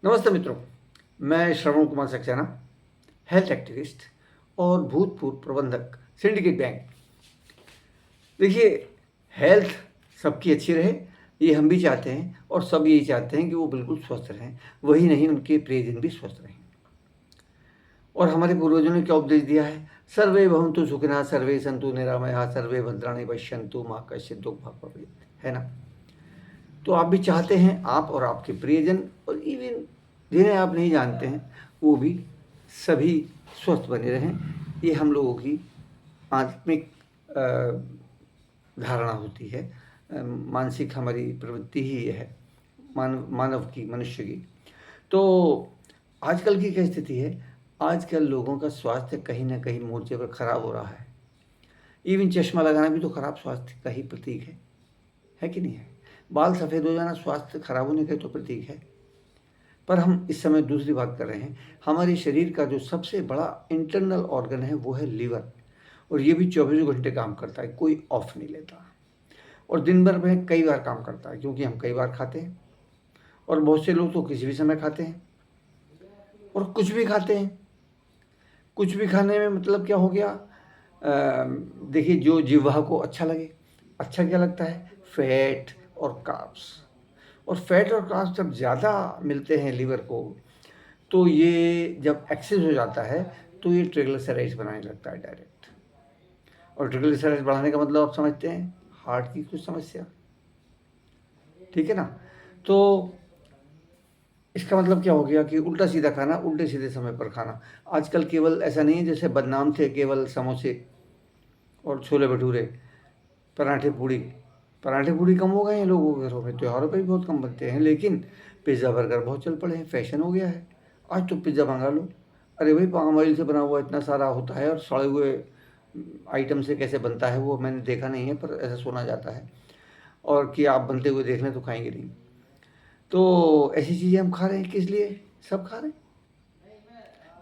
नमस्ते मित्रों, मैं श्रवण कुमार सक्सेना, हेल्थ एक्टिविस्ट और भूतपूर्व प्रबंधक सिंडिकेट बैंक। देखिए, हेल्थ सबकी अच्छी रहे, ये हम भी चाहते हैं और सब यही चाहते हैं कि वो बिल्कुल स्वस्थ रहें, वही नहीं उनके प्रियजन भी स्वस्थ रहें। और हमारे पूर्वजों ने क्या उपदेश दिया है? सर्वे भवन्तु सुखिनः, सर्वे सन्तु निरामयाः, सर्वे भद्राणि पश्यन्तु मा कश्चित् दुःखभाग् भवेत्, है ना? तो आप भी चाहते हैं, आप और आपके प्रियजन और इवन जिन्हें आप नहीं जानते हैं वो भी सभी स्वस्थ बने रहें। ये हम लोगों की आत्मिक धारणा होती है, मानसिक हमारी प्रवृत्ति ही ये है, मानव की, मनुष्य की। तो आजकल की क्या स्थिति है? आजकल लोगों का स्वास्थ्य कहीं न कहीं मोर्चे पर खराब हो रहा है। इवन चश्मा लगाना भी तो खराब स्वास्थ्य का ही प्रतीक है कि नहीं है? बाल सफ़ेद हो जाना स्वास्थ्य खराब होने का तो प्रतीक है। पर हम इस समय दूसरी बात कर रहे हैं। हमारे शरीर का जो सबसे बड़ा इंटरनल ऑर्गन है वो है लीवर, और ये भी 24 घंटे काम करता है, कोई ऑफ नहीं लेता, और दिन भर में कई बार काम करता है, क्योंकि हम कई बार खाते हैं और बहुत से लोग तो किसी भी समय खाते हैं और कुछ भी खाते हैं। कुछ भी खाने में मतलब क्या हो गया? देखिए, जो जिह्वा को अच्छा लगे। अच्छा क्या लगता है? फैट और कार्ब्स। और फैट और कार्ब्स जब ज़्यादा मिलते हैं लीवर को, तो ये जब एक्सेस हो जाता है तो ये ट्रिग्लिसराइड्स बनाने लगता है डायरेक्ट। और ट्रिग्लिसराइड्स बढ़ाने का मतलब आप समझते हैं, हार्ट की कुछ समस्या, ठीक है ना? तो इसका मतलब क्या हो गया कि उल्टा सीधा खाना, उल्टे सीधे समय पर खाना। आजकल केवल ऐसा नहीं है जैसे बदनाम थे केवल समोसे और छोले भटूरे, पराठे पूड़ी। पराठे पूड़ी कम हो गए हैं लोगों के घरों में, त्योहारों पे भी बहुत कम बनते हैं, लेकिन पिज़्ज़ा बर्गर बहुत चल पड़े हैं, फैशन हो गया है। आज तो पिज़्ज़ा मंगा लो, अरे भाई पाम ऑयल से बना हुआ इतना सारा होता है, और सड़े हुए आइटम से कैसे बनता है वो मैंने देखा नहीं है, पर ऐसा सुना जाता है, और कि आप बनते हुए देख लें तो खाएंगे नहीं। तो ऐसी चीज़ें हम खा रहे हैं, किस लिए? सब खा रहे हैं,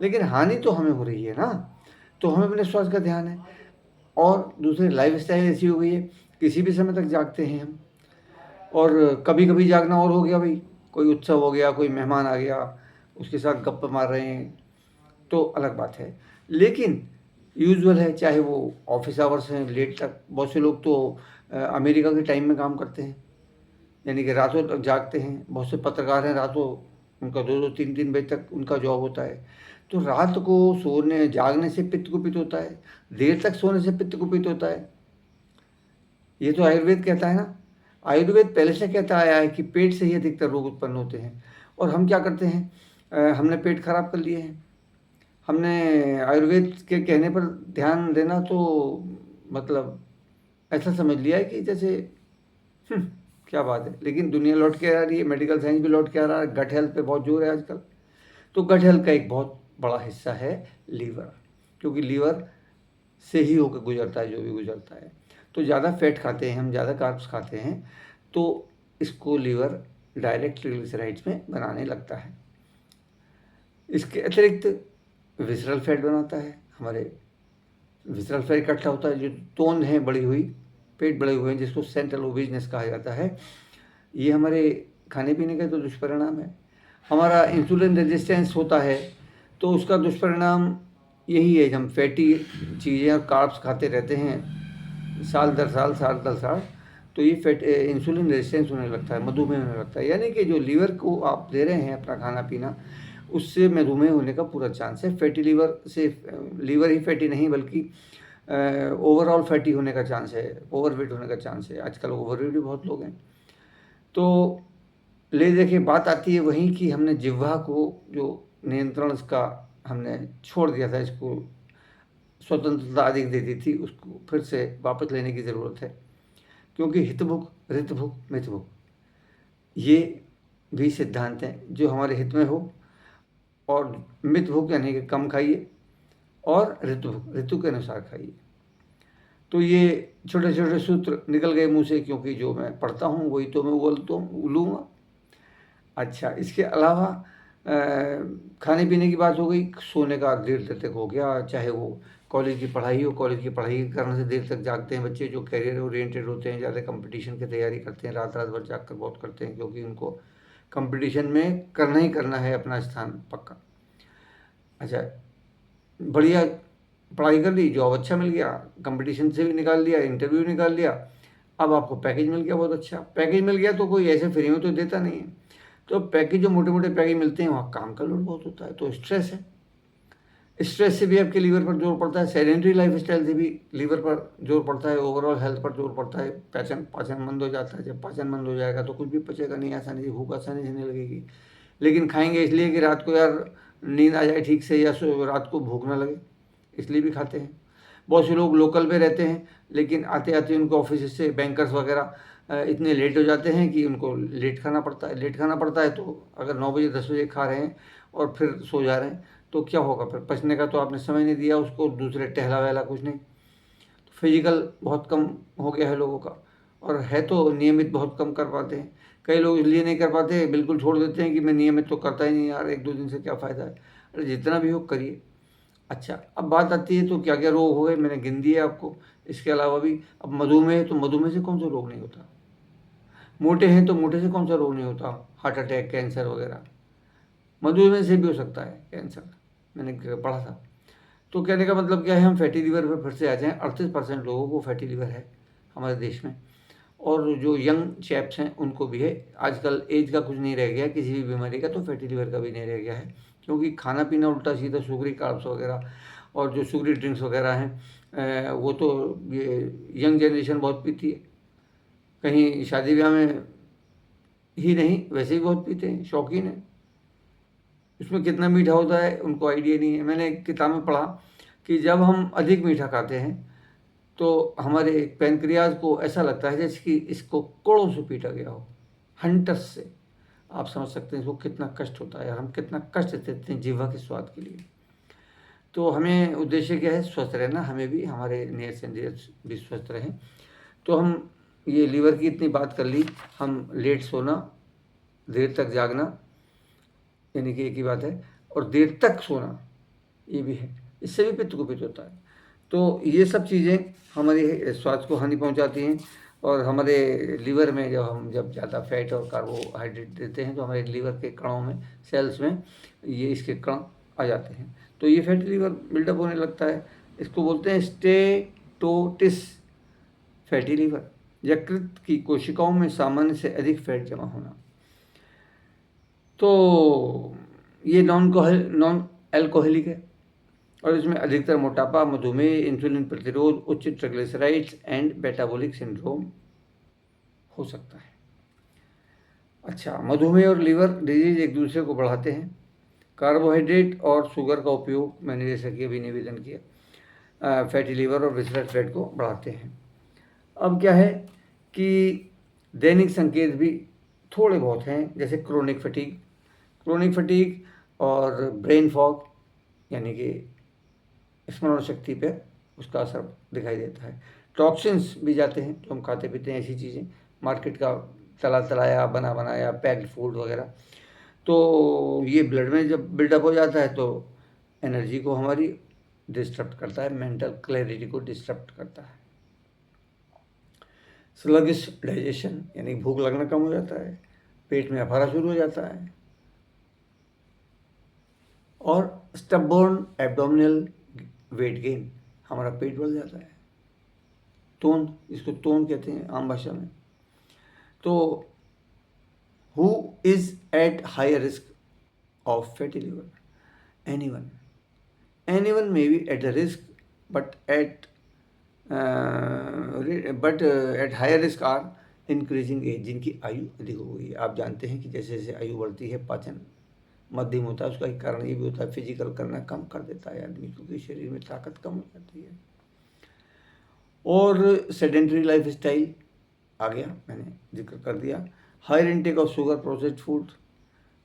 लेकिन हानि तो हमें हो रही है ना। तो हमें अपने स्वास्थ्य का ध्यान है। और दूसरी लाइफस्टाइल ऐसी हो गई है, किसी भी समय तक जागते हैं हम, और कभी कभी जागना और हो गया भाई, कोई उत्सव हो गया, कोई मेहमान आ गया, उसके साथ गप्पे मार रहे हैं, तो अलग बात है। लेकिन यूजुअल है, चाहे वो ऑफिस आवर्स हैं लेट तक, बहुत से लोग तो अमेरिका के टाइम में काम करते हैं, यानी कि रातों तक जागते हैं। बहुत से पत्रकार हैं, रातों उनका 2-2 3-3 बजे तक उनका जॉब होता है। तो रात को सोने जागने से पित्त कुपित होता है, देर तक सोने से पित्त कुपित होता है। ये तो आयुर्वेद कहता है ना। आयुर्वेद पहले से कहता आया है कि पेट से ही अधिकतर रोग उत्पन्न होते हैं, और हम क्या करते हैं? हमने पेट खराब कर लिए हैं। हमने आयुर्वेद के कहने पर ध्यान देना तो मतलब ऐसा समझ लिया है कि जैसे हम्म, क्या बात है। लेकिन दुनिया लौट के आ रही है, मेडिकल साइंस भी लौट के आ रहा है, गट हेल्थ पे बहुत जोर है आजकल। तो गट हेल्थ का एक बहुत बड़ा हिस्सा है लीवर, क्योंकि लीवर से ही होकर गुजरता है जो भी गुजरता है। तो ज़्यादा फैट खाते हैं हम, ज़्यादा कार्ब्स खाते हैं, तो इसको लीवर डायरेक्ट ट्रिग्लिसराइड्स में बनाने लगता है। इसके अतिरिक्त विसरल फैट बनाता है। हमारे विसरल फैट इकट्ठा होता है, जो तोंद है बढ़ी हुई, पेट बढ़े हुए हैं, जिसको सेंट्रल ओबेसनेस कहा जाता है। ये हमारे खाने पीने का तो दुष्परिणाम है। हमारा इंसुलिन रेजिस्टेंस होता है, तो उसका दुष्परिणाम यही है कि हम फैटी चीज़ें और कार्ब्स खाते रहते हैं साल दर साल, साल दर साल, तो ये फैट इंसुलिन रेजिस्टेंस होने लगता है, मधुमेह होने लगता है। यानी कि जो लीवर को आप दे रहे हैं अपना खाना पीना, उससे मधुमेह होने का पूरा चांस है। फैटी लीवर से लीवर ही फैटी नहीं, बल्कि ओवरऑल फैटी होने का चांस है, ओवरवेट होने का चांस है। आजकल ओवरवेट भी बहुत लोग हैं। तो ले देखिए, बात आती है वहीं कि हमने जिह्वा को जो नियंत्रण इसका हमने छोड़ दिया था, इसको स्वतंत्रता अधिक दे दी थी, उसको फिर से वापस लेने की ज़रूरत है। क्योंकि हितभुक, ऋतभुक, मितभुक, ये भी सिद्धांत हैं जो हमारे हित में हो। और मितभुक यानी कि कम खाइए, और ऋतुभुक, ऋतु के अनुसार खाइए। तो ये छोटे छोटे सूत्र निकल गए मुँह से, क्योंकि जो मैं पढ़ता हूँ वही तो मैं बोलता हूँ, लूँगा। अच्छा, इसके अलावा खाने पीने की बात हो गई, सोने का देर देर तक हो गया, चाहे वो कॉलेज की पढ़ाई हो। कॉलेज की पढ़ाई करने से देर तक जागते हैं बच्चे, जो कैरियर ओरिएंटेड होते हैं, ज़्यादा कंपटीशन की तैयारी करते हैं, रात रात भर जाग कर बहुत करते हैं, क्योंकि उनको कंपटीशन में करना ही करना है अपना स्थान पक्का। अच्छा, बढ़िया पढ़ाई कर ली, जॉब अच्छा मिल गया, कंपटीशन से भी निकाल लिया, इंटरव्यू निकाल लिया, अब आपको पैकेज मिल गया, बहुत अच्छा पैकेज मिल गया। तो कोई ऐसे फ्री में तो देता नहीं है, तो पैकेज जो मोटे मोटे पैकेज मिलते हैं वहाँ काम का लोड बहुत होता है, तो स्ट्रेस है। स्ट्रेस से भी आपके लीवर पर जोर पड़ता है, सेडेंटरी लाइफ स्टाइल से भी लीवर पर जोर पड़ता है, ओवरऑल हेल्थ पर जोर पड़ता है, पाचन पाचन मंद हो जाता है। जब पाचन मंद हो जाएगा तो कुछ भी पचेगा नहीं, आसानी से भूख आसानी से नहीं लगेगी। लेकिन खाएंगे इसलिए कि रात को यार नींद आ जाए ठीक से, या रात को भूख ना लगे, इसलिए भी खाते हैं। बहुत से लोग लोकल पे रहते हैं, लेकिन आते आते उनको ऑफिस से बैंकर्स वगैरह इतने लेट हो जाते हैं कि उनको लेट खाना पड़ता है। लेट खाना पड़ता है तो अगर 9 बजे 10 बजे खा रहे हैं और फिर सो जा रहे हैं तो क्या होगा? फिर पचने का तो आपने समय नहीं दिया उसको, दूसरे टहला वहला कुछ नहीं। तो फिजिकल बहुत कम हो गया है लोगों का, और है तो नियमित बहुत कम कर पाते हैं। कई लोग इसलिए नहीं कर पाते, बिल्कुल छोड़ देते हैं कि मैं नियमित तो करता ही नहीं यार, 1-2 दिन से क्या फ़ायदा है। अरे जितना भी हो करिए। अच्छा, अब बात आती है तो क्या क्या रोग हो गए, मैंने गिन दिए आपको। इसके अलावा भी अब मधुमेह है, तो मधुमेह से कौन सा रोग नहीं होता? मोटे हैं तो मोटे से कौन सा रोग नहीं होता? हार्ट अटैक, कैंसर वगैरह। मधुमेह से भी हो सकता है कैंसर, मैंने पढ़ा था। तो कहने का मतलब क्या है, हम फैटी लीवर पर फिर से आ जाएं। 38% लोगों को फैटी लीवर है हमारे देश में, और जो यंग चैप्स हैं उनको भी है। आजकल एज का कुछ नहीं रह गया किसी भी बीमारी का, तो फैटी लीवर का भी नहीं रह गया है, क्योंकि खाना पीना उल्टा सीधा, शुगरी कार्ब्स वगैरह और जो शुगरी ड्रिंक्स वगैरह हैं वो तो ये यंग जनरेशन बहुत पीती है। कहीं शादी ब्याह में ही नहीं, वैसे ही बहुत पीते हैं, शौकीन है। उसमें कितना मीठा होता है उनको आइडिया नहीं है। मैंने एक किताब में पढ़ा कि जब हम अधिक मीठा खाते हैं तो हमारे पैनक्रियाज को ऐसा लगता है जैसे कि इसको कोड़ों से पीटा गया हो, हंटर्स से। आप समझ सकते हैं इसको कितना कष्ट होता है, हम कितना कष्ट देते हैं जीवा के स्वाद के लिए। तो हमें उद्देश्य क्या है? स्वस्थ रहना, हमें भी, हमारे नियर से नियर भी स्वस्थ रहें। तो हम ये लीवर की इतनी बात कर ली। हम लेट सोना, देर तक जागना, यानी कि एक ही बात है, और देर तक सोना ये भी है, इससे भी पित्त कुपित होता है। तो ये सब चीज़ें हमारे स्वास्थ्य को हानि पहुंचाती हैं, और हमारे लीवर में जब ज़्यादा फैट और कार्बोहाइड्रेट देते हैं तो हमारे लीवर के कणों में, सेल्स में ये इसके कण आ जाते हैं, तो ये फैटी लीवर बिल्डअप होने लगता है। इसको बोलते हैं स्टेटोटिस फैटी लीवर, यकृत की कोशिकाओं में सामान्य से अधिक फैट जमा होना। तो ये नॉन एल्कोहलिक है, और इसमें अधिकतर मोटापा, मधुमेह, इंसुलिन प्रतिरोध, उच्च ट्रिग्लिसराइड्स एंड मेटाबॉलिक सिंड्रोम हो सकता है। अच्छा, मधुमेह और लीवर डिजीज एक दूसरे को बढ़ाते हैं। कार्बोहाइड्रेट और शुगर का उपयोग, मैंने जैसा कि अभी निवेदन किया, फैटी लीवर और विसरस फैट को बढ़ाते हैं। अब क्या है कि दैनिक संकेत भी थोड़े बहुत हैं, जैसे क्रोनिक फटीग और ब्रेन फॉग, यानी कि स्मरण शक्ति पे उसका असर दिखाई देता है। टॉक्सिन्स भी जाते हैं, जो हम खाते पीते हैं ऐसी चीज़ें, मार्केट का तला तलाया, बना बनाया, पैक्ड फूड वगैरह, तो ये ब्लड में जब बिल्डअप हो जाता है तो एनर्जी को हमारी डिस्टर्ब करता है, मेंटल क्लैरिटी को डिस्टर्ब करता है। स्लगिश डाइजेशन, यानी भूख लगना कम हो जाता है, पेट में अफारा शुरू हो जाता है, और स्टबबोर्न एब्डोमिनल वेट गेन, हमारा पेट बढ़ जाता है। तोन, इसको तोन कहते हैं आम भाषा में। तो who is at higher risk of fatty liver? Anyone, anyone may be at the risk, but at higher risk are increasing age, जिनकी आयु अधिक हो गई है। आप जानते हैं कि जैसे जैसे आयु बढ़ती है पाचन मध्यम होता है, उसका एक कारण ये भी होता है, फिजिकल करना कम कर देता है आदमी, क्योंकि शरीर में ताकत कम हो जाती है। और सेडेंटरी लाइफ स्टाइल आ गया, मैंने जिक्र कर दिया। Higher intake of sugar, processed food,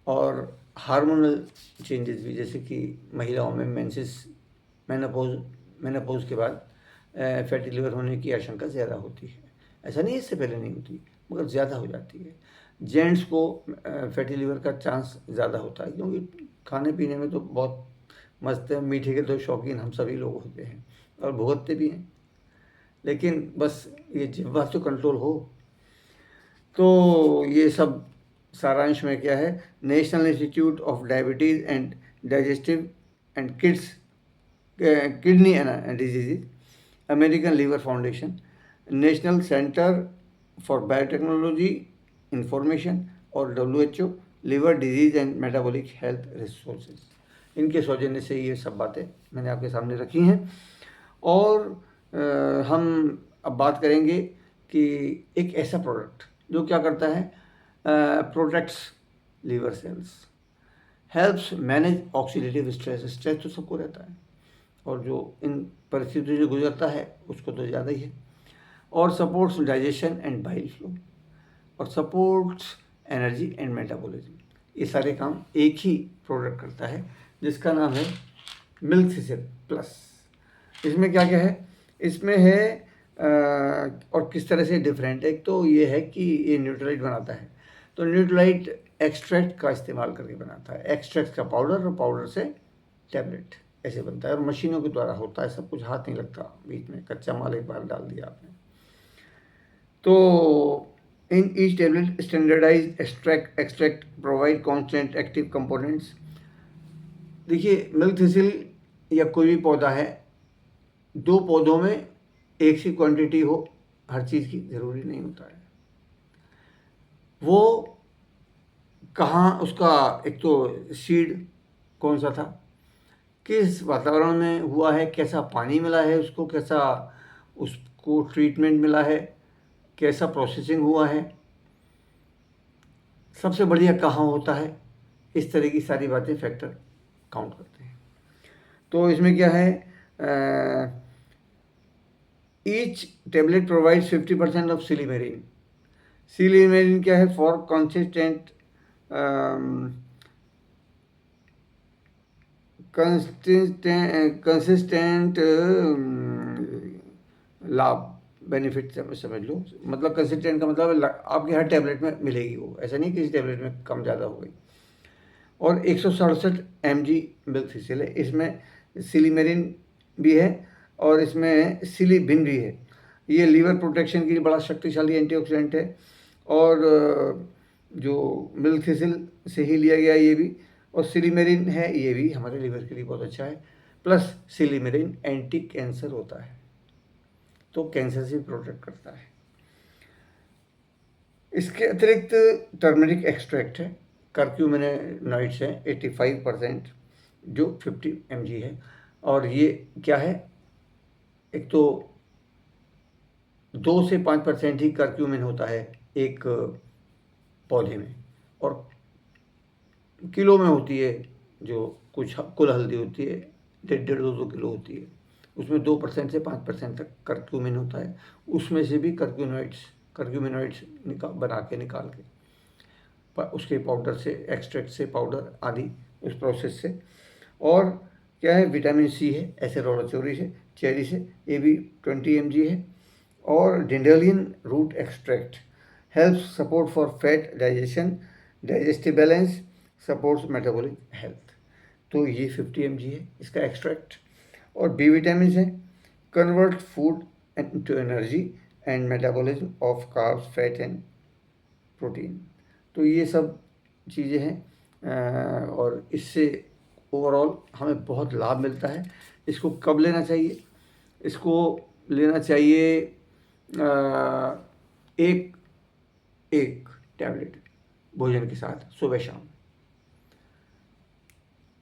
और हार्मोनल चेंजेस भी, जैसे कि महिलाओं में मेनोपॉज के बाद फैटी लिवर होने की आशंका ज़्यादा होती है। ऐसा नहीं, इससे पहले नहीं होती, मगर ज़्यादा हो जाती है। जेंट्स को फैटी लिवर का चांस ज़्यादा होता है, क्योंकि खाने पीने में तो बहुत मस्त है, मीठे के तो शौकीन हम सभी लोग होते हैं और भुगतते भी हैं, लेकिन बस ये जिह्वा तो कंट्रोल हो। तो ये सब सारांश में क्या है, National Institute of Diabetes and Digestive and Kidney Disease, American Liver Foundation, National Center for Biotechnology Information और WHO liver disease and metabolic health resources, इनके सौजन्य से ये सब बातें मैंने आपके सामने रखी हैं। और हम अब बात करेंगे कि एक ऐसा प्रोडक्ट जो क्या करता है, protects liver cells, helps manage oxidative stress. Stress तो सबको रहता है और जो इन परिस्थितियों से गुजरता है उसको तो ज़्यादा ही है। और supports digestion and bile flow, और सपोर्ट्स एनर्जी एंड मेटाबॉलिज्म। ये सारे काम एक ही प्रोडक्ट करता है जिसका नाम है मिल्क सिसिल प्लस। इसमें क्या क्या है, इसमें है और किस तरह से डिफरेंट है। एक तो ये है कि ये न्यूट्रलाइट बनाता है, तो न्यूट्रलाइट एक्सट्रैक्ट का इस्तेमाल करके बनाता है, एक्सट्रैक्ट का पाउडर और पाउडर से टैबलेट ऐसे बनता है और मशीनों के द्वारा होता है, सब कुछ हाथ नहीं लगता, बीच में कच्चा माल एक बार डाल दिया आपने। तो in each tablet standardize extract provide constant active components. देखिए मिल्क थिसिल या कोई भी पौधा है, दो पौधों में एक सी क्वांटिटी हो हर चीज़ की, ज़रूरी नहीं होता है। वो कहाँ उसका, एक तो सीड कौन सा था, किस वातावरण में हुआ है, कैसा पानी मिला है उसको, कैसा उसको ट्रीटमेंट मिला है, कैसा प्रोसेसिंग हुआ है, सबसे बढ़िया कहाँ होता है, इस तरह की सारी बातें फैक्टर काउंट करते हैं। तो इसमें क्या है, ईच टेबलेट प्रोवाइड्स 50% ऑफ सिलीमेरिन। सिलीमेरिन क्या है, फॉर कंसिस्टेंट कंसिस्टेंट लाभ, बेनिफिट समझ लो, मतलब कंसिस्टेंट का मतलब आपके हर टैबलेट में मिलेगी वो, ऐसा नहीं किसी टैबलेट में कम ज़्यादा हो गई। और 167 mg मिल्क थिसिल है, इसमें सिलीमेरिन भी है और इसमें सिलीबिन भी है। ये लीवर प्रोटेक्शन के लिए बड़ा शक्तिशाली एंटीऑक्सीडेंट है और जो मिल्क थिसिल से ही लिया गया ये भी, और सिलीमेरिन है ये भी हमारे लीवर के लिए बहुत अच्छा है। प्लस सिलीमेरिन एंटी कैंसर होता है, तो कैंसर से प्रोटेक्ट करता है। इसके अतिरिक्त टर्मरिक एक्सट्रैक्ट है, कर्क्यूमिनोइड्स है 85%, जो 50 mg है। और ये क्या है, एक तो 2 से 5% ही कर्क्यूमिन होता है एक पौधे में, और किलो में होती है, जो कुछ कुल हल्दी होती है 1.5-2 किलो होती है, उसमें 2% से 5% तक कर्क्यूमिन होता है। उसमें से भी कर्क्यूमिनोइड्स बना के निकाल के उसके पाउडर से, एक्सट्रैक्ट से, पाउडर आदि उस प्रोसेस से। और क्या है, विटामिन सी है एसेरोला चेरी से, ये भी 20 mg है। और dandelion root extract helps support for fat digestion, digestive balance, supports metabolic health. तो ये 50 mg है इसका एक्सट्रैक्ट। और बी विटामिन है, convert food into energy and metabolism of carbs, fat and protein. तो ये सब चीज़ें हैं और इससे ओवरऑल हमें बहुत लाभ मिलता है। इसको कब लेना चाहिए, इसको लेना चाहिए एक एक टैबलेट भोजन के साथ सुबह शाम,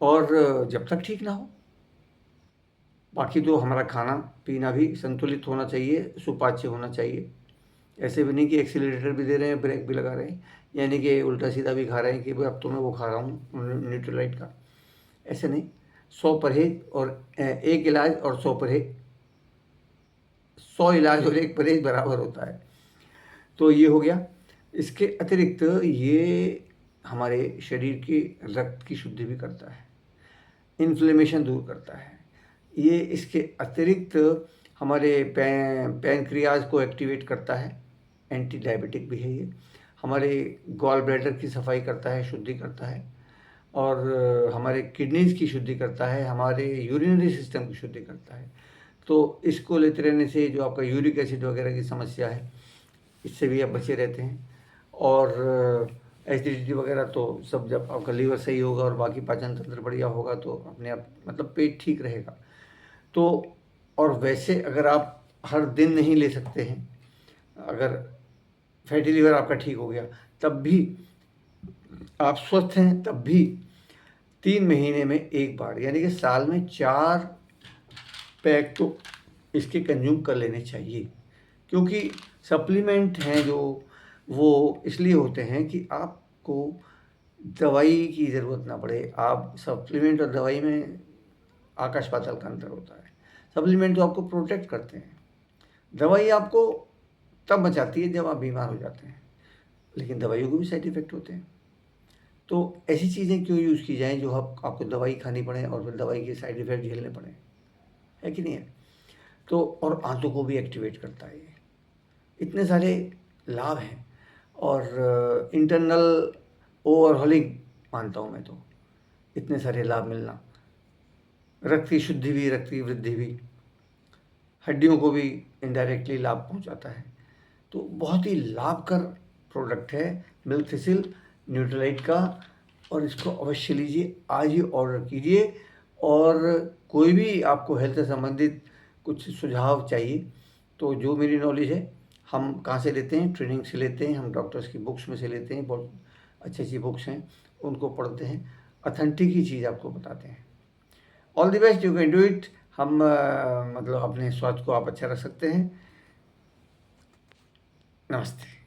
और जब तक ठीक ना हो। बाकी तो हमारा खाना पीना भी संतुलित होना चाहिए, सुपाच्य होना चाहिए। ऐसे भी नहीं कि एक्सीलरेटर भी दे रहे हैं, ब्रेक भी लगा रहे हैं, यानी कि उल्टा सीधा भी खा रहे हैं कि भाई अब तो मैं वो खा रहा हूँ न्यूट्रलाइट का, ऐसे नहीं। 100 परहेज और एक इलाज और 100 परहेज, 100 इलाज और एक परहेज बराबर होता है। तो ये हो गया। इसके अतिरिक्त ये हमारे शरीर के रक्त की शुद्धि भी करता है, इन्फ्लेमेशन दूर करता है। ये इसके अतिरिक्त हमारे पैनक्रियाज को एक्टिवेट करता है, एंटी डायबिटिक भी है ये। हमारे गॉल ब्लैडर की सफाई करता है, शुद्धि करता है, और हमारे किडनीज की शुद्धि करता है, हमारे यूरिनरी सिस्टम की शुद्धि करता है। तो इसको लेते रहने से जो आपका यूरिक एसिड वगैरह की समस्या है, इससे भी आप बचे रहते हैं। और एसिडिटी वगैरह तो सब, जब आपका लीवर सही होगा और बाकी पाचन तंत्र बढ़िया होगा तो अपने आप मतलब पेट ठीक रहेगा। तो और वैसे अगर आप हर दिन नहीं ले सकते हैं, अगर फैटी लीवर आपका ठीक हो गया तब भी आप स्वस्थ हैं, तब भी 3 महीने में एक बार यानी कि साल में 4 पैक तो इसके कंज्यूम कर लेने चाहिए। क्योंकि सप्लीमेंट हैं जो, वो इसलिए होते हैं कि आपको दवाई की ज़रूरत ना पड़े। आप सप्लीमेंट और दवाई में आकाश पाताल का अंतर होता है। सप्लीमेंट तो आपको प्रोटेक्ट करते हैं, दवाई आपको तब बचाती है जब आप बीमार हो जाते हैं, लेकिन दवाइयों को भी साइड इफ़ेक्ट होते हैं। तो ऐसी चीज़ें क्यों यूज़ की जाएँ जो आपको दवाई खानी पड़े और फिर दवाई के साइड इफ़ेक्ट झेलने पड़ें, है कि नहीं है? तो और आंतों को भी एक्टिवेट करता है ये। इतने सारे लाभ हैं और इंटरनल ओवरहॉलिंग मानता हूँ मैं तो, इतने सारे लाभ मिलना, रक्त की शुद्धि भी, रक्त की वृद्धि भी, हड्डियों को भी इनडायरेक्टली लाभ पहुंचाता है। तो बहुत ही लाभकर प्रोडक्ट है मिल्क थिसिल न्यूट्रालाइट का, और इसको अवश्य लीजिए, आज ही ऑर्डर कीजिए। और कोई भी आपको हेल्थ से संबंधित कुछ सुझाव चाहिए तो जो मेरी नॉलेज है, हम कहाँ से लेते हैं, ट्रेनिंग से लेते हैं, हम डॉक्टर्स की बुक्स में से लेते हैं, बहुत अच्छी अच्छी बुक्स हैं, उनको पढ़ते हैं, ऑथेंटिक ही चीज़ आपको बताते हैं। All the best, you can do it. हम मतलब अपने स्वास्थ्य को आप अच्छा रख सकते हैं। नमस्ते।